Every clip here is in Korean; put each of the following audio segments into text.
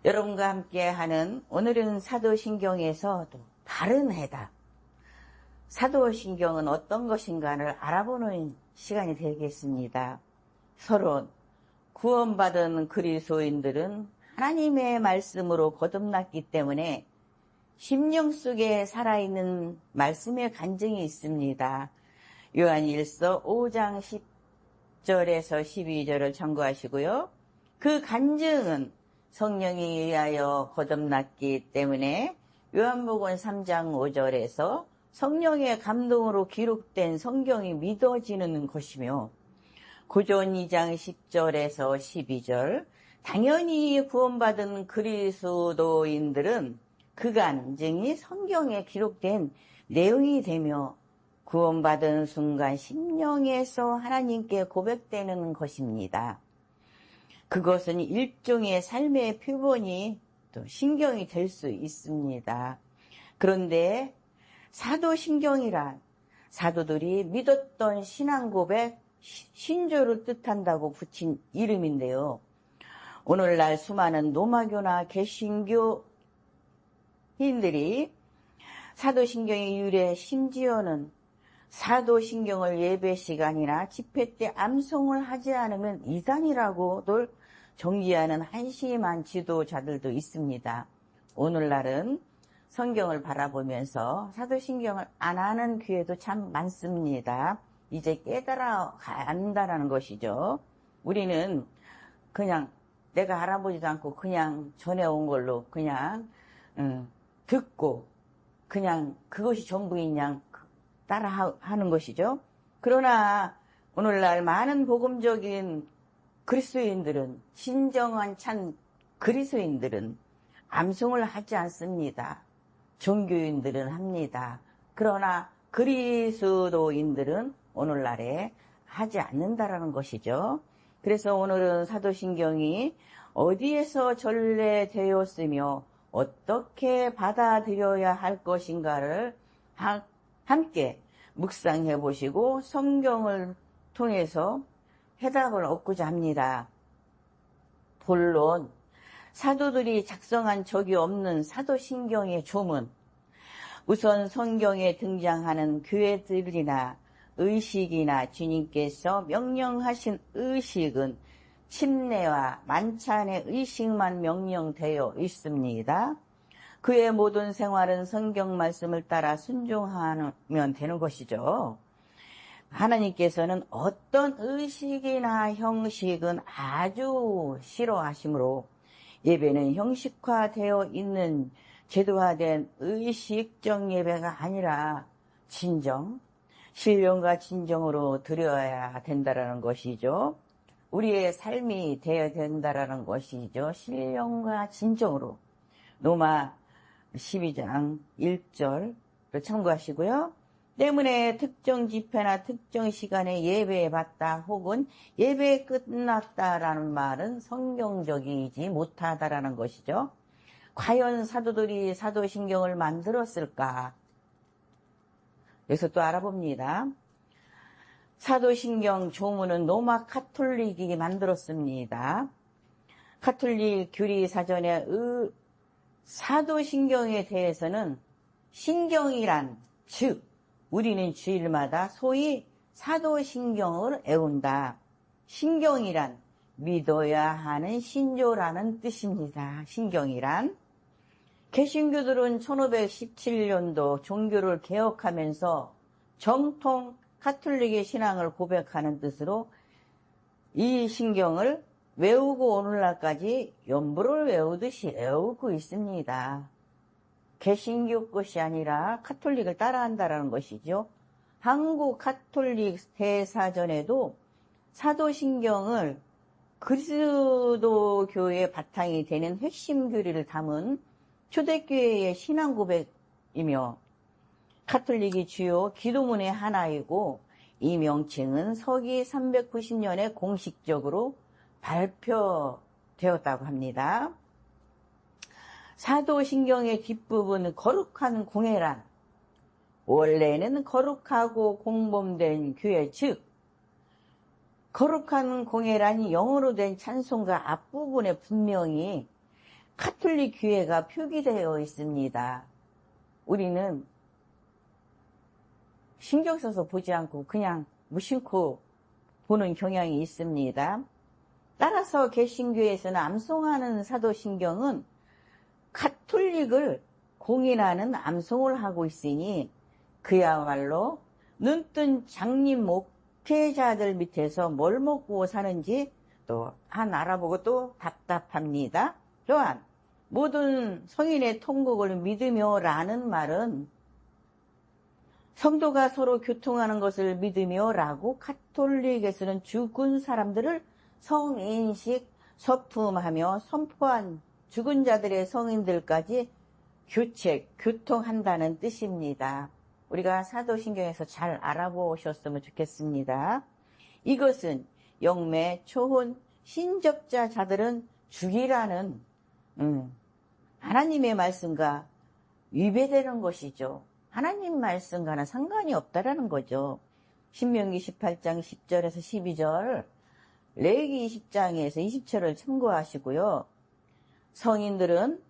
여러분과 함께 하는 오늘은 사도신경에서 또 다른 해답. 사도신경은 어떤 것인가를 알아보는 시간이 되겠습니다. 서론. 구원받은 그리스도인들은 하나님의 말씀으로 거듭났기 때문에 심령 속에 살아있는 말씀의 간증이 있습니다. 요한일서 5장 10절에서 12절을 참고하시고요. 그 간증은 성령에 의하여 거듭났기 때문에 요한복음 3장 5절에서 성령의 감동으로 기록된 성경이 믿어지는 것이며, 고전 2장 10절에서 12절, 당연히 구원받은 그리스도인들은 그 간증이 성경에 기록된 내용이 되며 구원받은 순간 심령에서 하나님께 고백되는 것입니다. 그것은 일종의 삶의 표본이 또 신경이 될 수 있습니다. 그런데 사도신경이란 사도들이 믿었던 신앙 고백, 신조를 뜻한다고 붙인 이름인데요. 오늘날 수많은 노마교나 개신교인들이 사도신경의 유래, 심지어는 사도신경을 예배 시간이나 집회 때 암송을 하지 않으면 이단이라고들 정지하는 한심한 지도자들도 있습니다. 오늘날은 성경을 바라보면서 사도신경을 안 하는 교회도 참 많습니다. 이제 깨달아 간다라는 것이죠. 우리는 그냥 내가 알아보지도 않고 그냥 전해온 걸로 그냥 듣고 그냥 그것이 전부인 양 따라 하는 것이죠. 그러나 오늘날 많은 복음적인 그리스도인들은, 진정한 참 그리스도인들은 암송을 하지 않습니다. 종교인들은 합니다. 그러나 그리스도인들은 오늘날에 하지 않는다라는 것이죠. 그래서 오늘은 사도신경이 어디에서 전래되었으며 어떻게 받아들여야 할 것인가를 함께 묵상해 보시고 성경을 통해서 해답을 얻고자 합니다. 본론, 사도들이 작성한 적이 없는 사도신경의 조문. 우선 성경에 등장하는 교회들이나 의식이나 주님께서 명령하신 의식은 침례와 만찬의 의식만 명령되어 있습니다. 그의 모든 생활은 성경 말씀을 따라 순종하면 되는 것이죠. 하나님께서는 어떤 의식이나 형식은 아주 싫어하시므로 예배는 형식화되어 있는 제도화된 의식적 예배가 아니라 진정, 신령과 진정으로 드려야 된다라는 것이죠. 우리의 삶이 되어야 된다라는 것이죠. 신령과 진정으로. 로마 12장 1절을 참고하시고요. 때문에 특정 집회나 특정 시간에 예배에 받다 혹은 예배에 끝났다라는 말은 성경적이지 못하다라는 것이죠. 과연 사도들이 사도신경을 만들었을까? 여기서 또 알아봅니다. 사도신경 조문은 로마 카톨릭이 만들었습니다. 카톨릭 교리사전에 사도신경에 대해서는 신경이란, 즉 우리는 주일마다 소위 사도신경을 애운다. 신경이란 믿어야 하는 신조라는 뜻입니다. 신경이란. 개신교들은 1517년도 종교를 개혁하면서 정통 카톨릭의 신앙을 고백하는 뜻으로 이 신경을 외우고 오늘날까지 연부를 외우듯이 외우고 있습니다. 개신교 것이 아니라 카톨릭을 따라한다는 것이죠. 한국 카톨릭 대사전에도 사도신경을 그리스도교의 바탕이 되는 핵심 교리를 담은 초대교회의 신앙 고백이며 카톨릭이 주요 기도문의 하나이고 이 명칭은 서기 390년에 공식적으로 발표되었다고 합니다. 사도신경의 뒷부분 거룩한 공회란, 원래는 거룩하고 공범된 교회, 즉 거룩한 공회란이 영어로 된 찬송가 앞부분에 분명히 가톨릭 교회가 표기되어 있습니다. 우리는 신경 써서 보지 않고 그냥 무심코 보는 경향이 있습니다. 따라서 개신교에서는 암송하는 사도신경은 가톨릭을 공인하는 암송을 하고 있으니 그야말로 눈뜬 장님 목회자들 밑에서 뭘 먹고 사는지 또 한 알아보고 또 답답합니다. 또한 모든 성인의 통곡을 믿으며 라는 말은 성도가 서로 교통하는 것을 믿으며 라고 가톨릭에서는 죽은 사람들을 성인식 서품하며 선포한 죽은 자들의 성인들까지 교통한다는 뜻입니다. 우리가 사도신경에서 잘 알아보셨으면 좋겠습니다. 이것은 영매, 초혼, 신접자 자들은 죽이라는 하나님의 말씀과 위배되는 것이죠. 하나님 말씀과는 상관이 없다라는 거죠. 신명기 18장 10절에서 12절, 레위기 20장에서 20절을 참고하시고요. 성인들은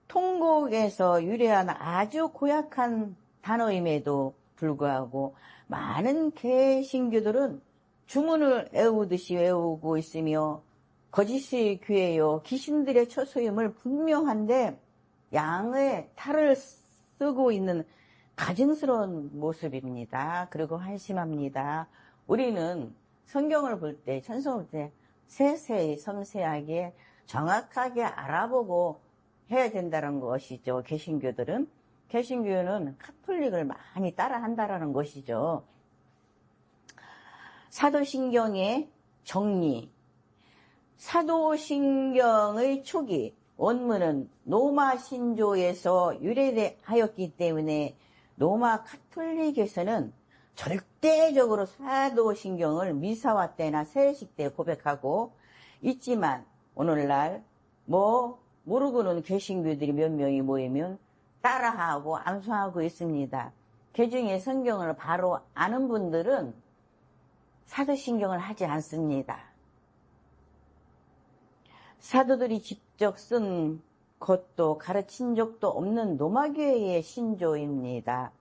통곡에서 유래한 아주 고약한 단어임에도 불구하고 많은 개신교들은 주문을 외우듯이 외우고 있으며 거짓의 교회요 귀신들의 처소임을 분명한데 양의 탈을 쓰고 있는 가증스러운 모습입니다. 그리고 한심합니다. 우리는 성경을 볼 때, 찬송을 볼 때 세세히 섬세하게 정확하게 알아보고 해야 된다는 것이죠. 개신교는 가톨릭을 많이 따라한다라는 것이죠. 사도신경의 정리. 사도신경의 초기 원문은 로마 신조에서 유래하였기 때문에 로마 가톨릭에서는 절대적으로 사도신경을 미사와 때나 세례식 때 고백하고 있지만 오늘날 모르고는 개신교들이 몇 명이 모이면 따라하고 암송하고 있습니다. 그중에 성경을 바로 아는 분들은 사도신경을 하지 않습니다. 사도들이 직접 쓴 것도 가르친 적도 없는 로마교회의 신조입니다.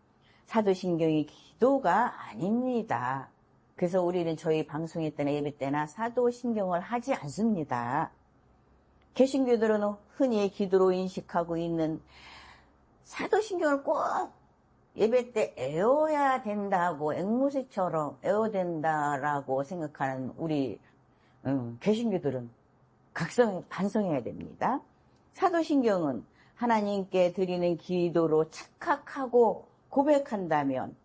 사도신경이 기도가 아닙니다. 그래서 우리는 저희 방송회 때나 예배 때나 사도신경을 하지 않습니다. 개신교들은 흔히 기도로 인식하고 있는 사도신경을 꼭 예배 때 외워야 된다고 앵무새처럼 외워야 된다라고 생각하는 우리 개신교들은 반성해야 됩니다. 사도신경은 하나님께 드리는 기도로 착각하고 고백한다면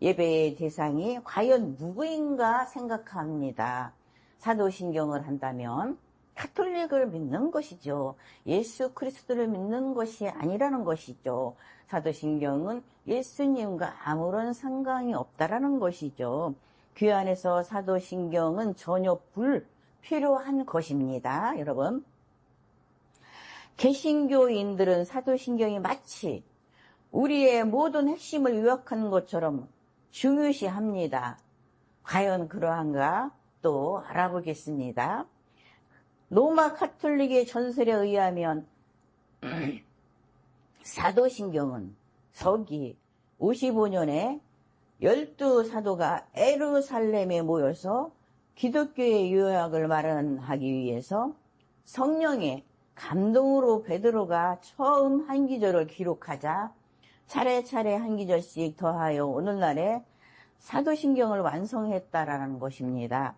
예배의 대상이 과연 누구인가 생각합니다. 사도신경을 한다면 가톨릭을 믿는 것이죠. 예수 그리스도를 믿는 것이 아니라는 것이죠. 사도신경은 예수님과 아무런 상관이 없다라는 것이죠. 교회 안에서 사도신경은 전혀 불필요한 것입니다. 여러분, 개신교인들은 사도신경이 마치 우리의 모든 핵심을 요약하는 것처럼 중요시합니다. 과연 그러한가? 또 알아보겠습니다. 로마 가톨릭의 전설에 의하면 사도신경은 서기 55년에 12사도가 예루살렘에 모여서 기독교의 요약을 마련하기 위해서 성령의 감동으로 베드로가 처음 한 기절을 기록하자 차례차례 한 기절씩 더하여 오늘날의 사도신경을 완성했다라는 것입니다.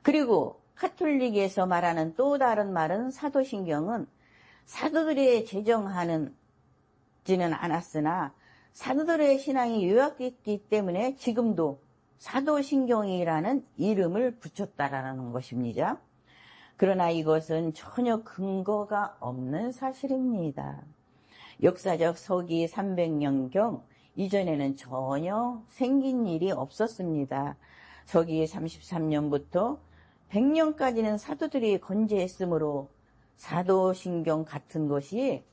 그리고 가톨릭에서 말하는 또 다른 말은 사도신경은 사도들이 제정하지는 않았으나 사도들의 신앙이 요약됐기 때문에 지금도 사도신경이라는 이름을 붙였다라는 것입니다. 그러나 이것은 전혀 근거가 없는 사실입니다. 역사적 서기 300년경 이전에는 전혀 생긴 일이 없었습니다. 서기 33년부터 100년까지는 사도들이 건재했으므로 사도신경 같은 것이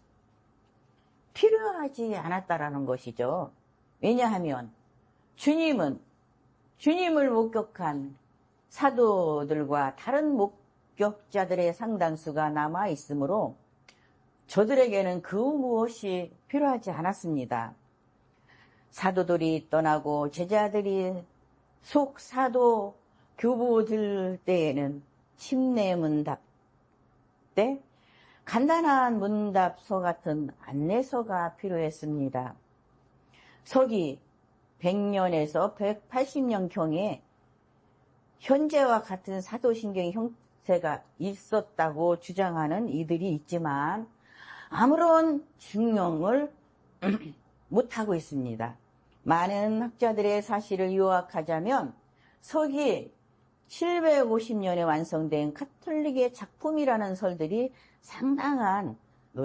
필요하지 않았다라는 것이죠. 왜냐하면 주님을 목격한 사도들과 다른 합격자들의 상당수가 남아 있으므로 저들에게는 그 무엇이 필요하지 않았습니다. 사도들이 떠나고 제자들이 속 사도 교부들 때에는 침례 문답 때 간단한 문답서 같은 안내서가 필요했습니다. 서기 100년에서 180년경에 현재와 같은 사도신경의 형태가 있었다고 주장하는 이들이 있지만 아무런 증명을 못하고 있습니다. 많은 학자들의 사실을 요약하자면 서기 750년에 완성된 카톨릭의 작품이라는 설들이 상당한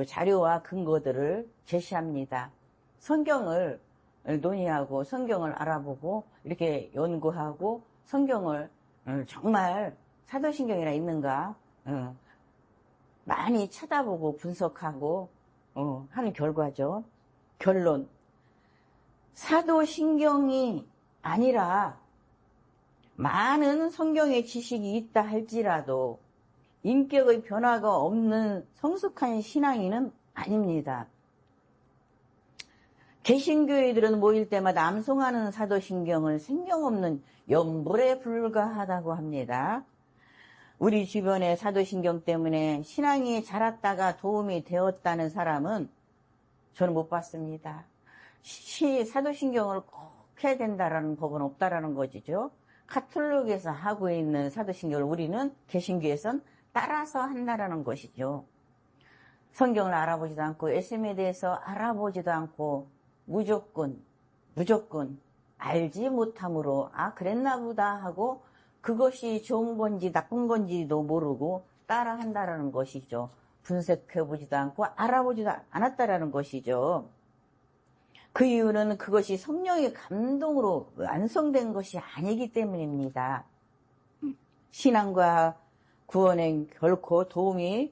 자료와 근거들을 제시합니다. 성경을 논의하고 성경을 알아보고 이렇게 연구하고 성경을 정말 사도신경이나 있는가 많이 찾아보고 분석하고 하는 결과죠. 결론, 사도신경이 아니라 많은 성경의 지식이 있다 할지라도 인격의 변화가 없는 성숙한 신앙인은 아닙니다. 개신교회들은 모일 때마다 암송하는 사도신경을 생경없는 연불에 불과하다고 합니다. 우리 주변에 사도신경 때문에 신앙이 자랐다가 도움이 되었다는 사람은 저는 못 봤습니다. 사도신경을 꼭 해야 된다라는 법은 없다라는 것이죠. 카톨릭에서 하고 있는 사도신경을 우리는 개신교에선 따라서 한다라는 것이죠. 성경을 알아보지도 않고 예수님에 대해서 알아보지도 않고 무조건 알지 못함으로 그랬나 보다 하고 그것이 좋은 건지 나쁜 건지도 모르고 따라 한다라는 것이죠. 분석해보지도 않고 알아보지도 않았다라는 것이죠. 그 이유는 그것이 성령의 감동으로 완성된 것이 아니기 때문입니다. 신앙과 구원에 결코 도움이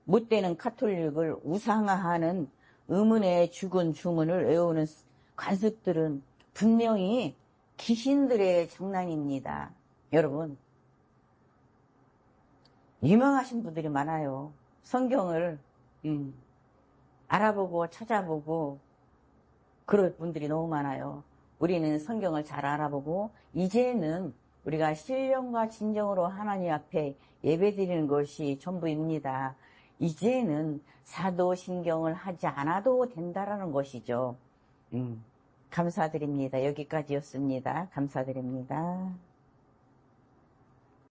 못 되는 카톨릭을 우상화하는 의문의 죽은 주문을 외우는 관습들은 분명히 귀신들의 장난입니다. 여러분, 유명하신 분들이 많아요. 성경을 알아보고 찾아보고 그럴 분들이 너무 많아요. 우리는 성경을 잘 알아보고 이제는 우리가 신령과 진정으로 하나님 앞에 예배드리는 것이 전부입니다. 이제는 사도신경을 하지 않아도 된다라는 것이죠. 감사드립니다. 여기까지였습니다. 감사드립니다.